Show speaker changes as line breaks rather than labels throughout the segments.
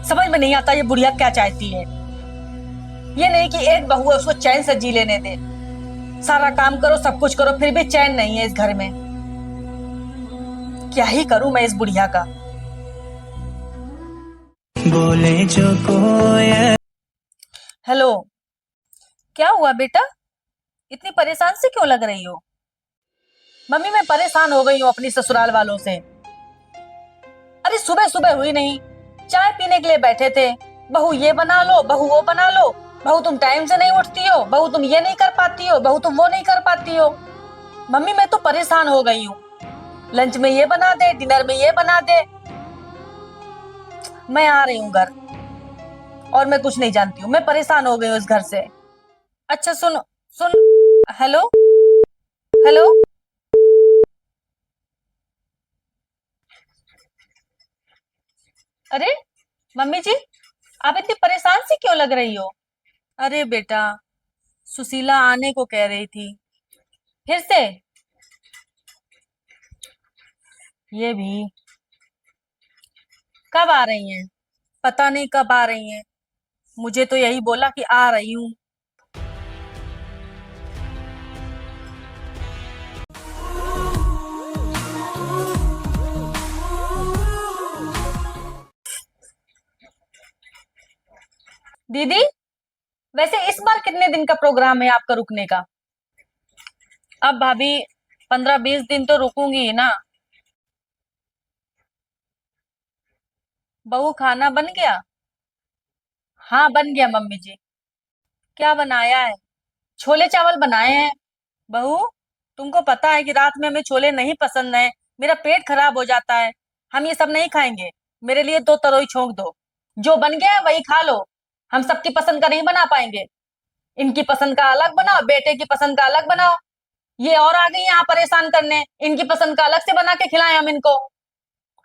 समझ में नहीं आता ये बुढ़िया क्या चाहती है। ये नहीं कि एक बहू है उसको चैन से जी लेने दे। सारा काम करो, सब कुछ करो, फिर भी चैन नहीं है इस घर में। क्या ही करूं मैं इस बुढ़िया का।
बोले जो कोयल।
हेलो, क्या हुआ बेटा? इतनी परेशान से क्यों लग रही हो? मम्मी मैं परेशान हो गई हूँ अपनी ससुराल वालों से। अरे सुबह सुबह हुई नहीं, चाय पीने के लिए बैठे थे, बहू ये बना लो, बहू वो बना लो। बहू तुम टाइम से नहीं उठती हो, बहू तुम ये नहीं कर पाती हो, बहू तुम वो नहीं कर पाती हो। मम्मी मैं तो परेशान हो गई हूँ। लंच में ये बना दे, डिनर में ये बना दे। मैं आ रही हूँ घर, और मैं कुछ नहीं जानती हूँ। मैं परेशान हो गई हूँ इस घर से। अच्छा सुन, सुन। Hello, hello. अरे मम्मी जी, आप इतनी परेशान सी क्यों लग रही हो? अरे बेटा, सुशीला आने को कह रही थी। फिर से? ये भी कब आ रही हैं? पता नहीं कब आ रही हैं। मुझे तो यही बोला कि आ रही हूँ। दीदी, वैसे इस बार कितने दिन का प्रोग्राम है आपका रुकने का? अब भाभी 15-20 दिन तो रुकूंगी ही ना। बहू खाना बन गया? हाँ बन गया मम्मी जी। क्या बनाया है? छोले चावल बनाए हैं। बहू, तुमको पता है कि रात में हमें छोले नहीं पसंद है। मेरा पेट खराब हो जाता है। हम ये सब नहीं खाएंगे। मेरे लिए 2 तरोई छोंक दो। जो बन गया है वही खा लो। हम सबकी पसंद का नहीं बना पाएंगे। इनकी पसंद का अलग बनाओ, बेटे की पसंद का अलग बनाओ। ये और आ गई यहाँ परेशान करने। इनकी पसंद का अलग से बना के खिलाएं हम इनको।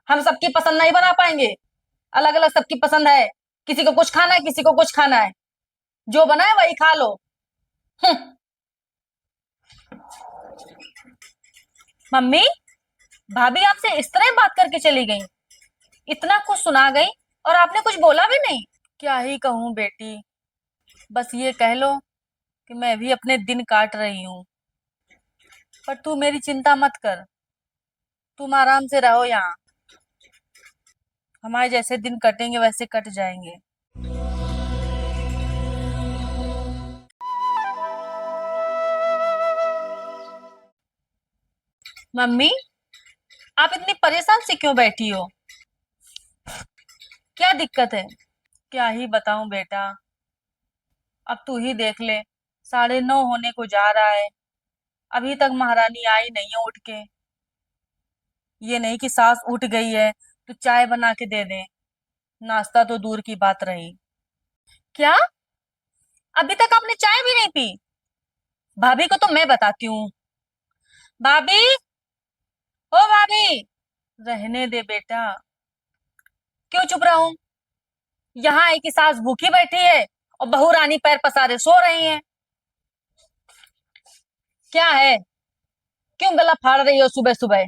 हम सबकी पसंद नहीं बना पाएंगे। अलग अलग सबकी पसंद है। किसी को कुछ खाना है, किसी को कुछ खाना है। जो बना है वही खा लो। हम्म। मम्मी, भाभी आपसे इस तरह बात करके चली गई? इतना कुछ सुना गई और आपने कुछ बोला भी नहीं? क्या ही कहूँ बेटी, बस ये कह लो कि मैं भी अपने दिन काट रही हूँ। पर तू मेरी चिंता मत कर। तुम आराम से रहो यहाँ। हमारे जैसे दिन कटेंगे वैसे कट जाएंगे। मम्मी, आप इतनी परेशान से क्यों बैठी हो? क्या दिक्कत है? क्या ही बताऊं बेटा, अब तू ही देख ले। 9:30 होने को जा रहा है, अभी तक महारानी आई नहीं है उठ के। ये नहीं कि सास उठ गई है तो चाय बना के दे दे। नाश्ता तो दूर की बात रही। क्या? अभी तक आपने चाय भी नहीं पी? भाभी को तो मैं बताती हूँ। भाभी, ओ भाभी। रहने दे बेटा। क्यों चुप रहा हूं? यहाँ है कि सास भूखी बैठी है और बहू रानी पैर पसारे सो रही है। क्या है? क्यों गला फाड़ रही हो सुबह सुबह?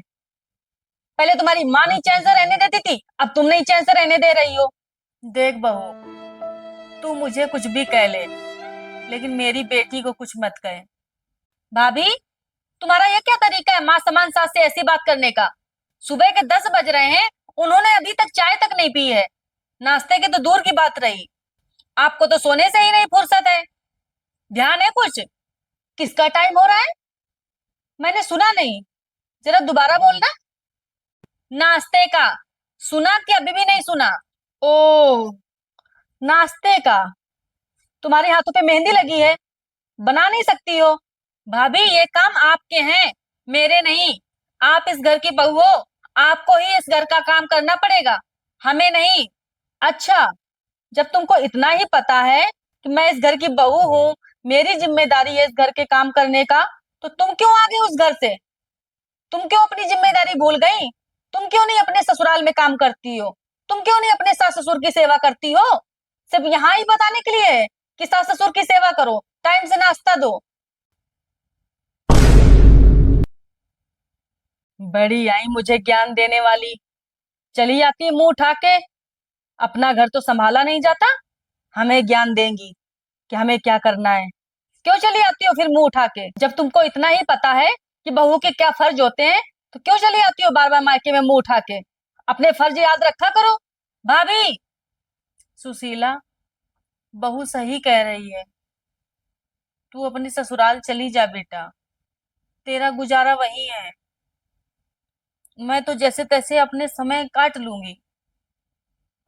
पहले तुम्हारी माँ नहीं चैन से रहने देती थी, अब तुम नहीं चैन से रहने दे रही हो। देख बहू, तू मुझे कुछ भी कह ले, लेकिन मेरी बेटी को कुछ मत कहे। भाभी, तुम्हारा ये क्या तरीका है माँ समान सास से ऐसी बात करने का? सुबह के 10 बज रहे हैं, उन्होंने अभी तक चाय तक नहीं पी है। नाश्ते के तो दूर की बात रही। आपको तो सोने से ही नहीं फुर्सत है। ध्यान है कुछ? किसका टाइम हो रहा है? मैंने सुना नहीं, जरा दोबारा बोलना। नाश्ते का। सुना कि अभी भी नहीं सुना? ओ, नाश्ते का। तुम्हारे हाथों पे मेहंदी लगी है, बना नहीं सकती हो? भाभी ये काम आपके हैं, मेरे नहीं। आप इस घर की बहू हो, आपको ही इस घर का काम करना पड़ेगा, हमें नहीं। अच्छा, जब तुमको इतना ही पता है कि मैं इस घर की बहू हूँ, मेरी जिम्मेदारी है इस घर के काम करने का, तो तुम क्यों आ गई उस घर से? तुम क्यों अपनी जिम्मेदारी भूल गई? तुम क्यों नहीं अपने ससुराल में काम करती हो? तुम क्यों नहीं अपने सास ससुर की सेवा करती हो? सिर्फ यहाँ ही बताने के लिए है कि सास ससुर की सेवा करो, टाइम से नाश्ता दो। बड़ी आई मुझे ज्ञान देने वाली। चली आती है मुंह उठा के। अपना घर तो संभाला नहीं जाता, हमें ज्ञान देंगी कि हमें क्या करना है। क्यों चली आती हो फिर मुंह उठा के? जब तुमको इतना ही पता है कि बहू के क्या फर्ज होते हैं, तो क्यों चली आती हो बार बार मायके में मुंह उठा के? अपने फर्ज याद रखा करो। भाभी। सुशीला, बहू सही कह रही है, तू अपनी ससुराल चली जा बेटा, तेरा गुजारा वही है। मैं तो जैसे तैसे अपने समय काट लूंगी,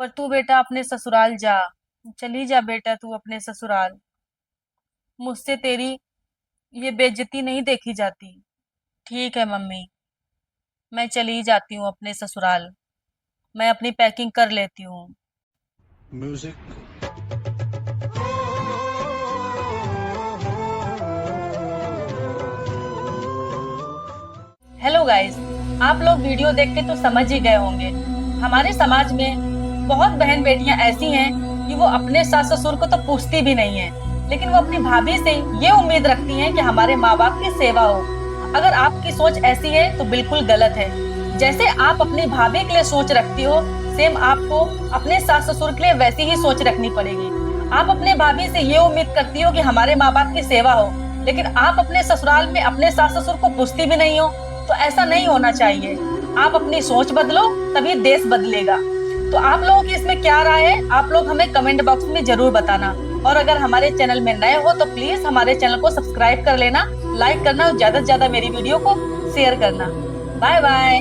पर तू बेटा अपने ससुराल जा। चली जा बेटा तू अपने ससुराल। मुझसे तेरी ये बेइज्जती नहीं देखी जाती। ठीक है मम्मी, मैं चली जाती हूँ अपने ससुराल। मैं अपनी पैकिंग कर लेती हूँ।
Music.
हेलो गाइस, आप लोग वीडियो देख के तो समझ ही गए होंगे, हमारे समाज में बहुत बहन बेटियां ऐसी हैं कि वो अपने सास ससुर को तो पूछती भी नहीं है, लेकिन वो अपनी भाभी से ये उम्मीद रखती हैं कि हमारे माँ बाप की सेवा हो। अगर आपकी सोच ऐसी है तो बिल्कुल गलत है। जैसे आप अपनी भाभी के लिए सोच रखती हो, सेम आपको अपने सास ससुर के लिए वैसी ही सोच रखनी पड़ेगी। आप अपने भाभी से ये उम्मीद करती हो कि हमारे माँ बाप की सेवा हो, लेकिन आप अपने ससुराल में अपने सास ससुर को पूछती भी नहीं हो। तो ऐसा नहीं होना चाहिए। आप अपनी सोच बदलो, तभी देश बदलेगा। तो आप लोगों की इसमें क्या राय है, आप लोग हमें कमेंट बॉक्स में जरूर बताना। और अगर हमारे चैनल में नए हो तो प्लीज हमारे चैनल को सब्सक्राइब कर लेना, लाइक करना और ज्यादा से ज्यादा मेरी वीडियो को शेयर करना। Bye bye.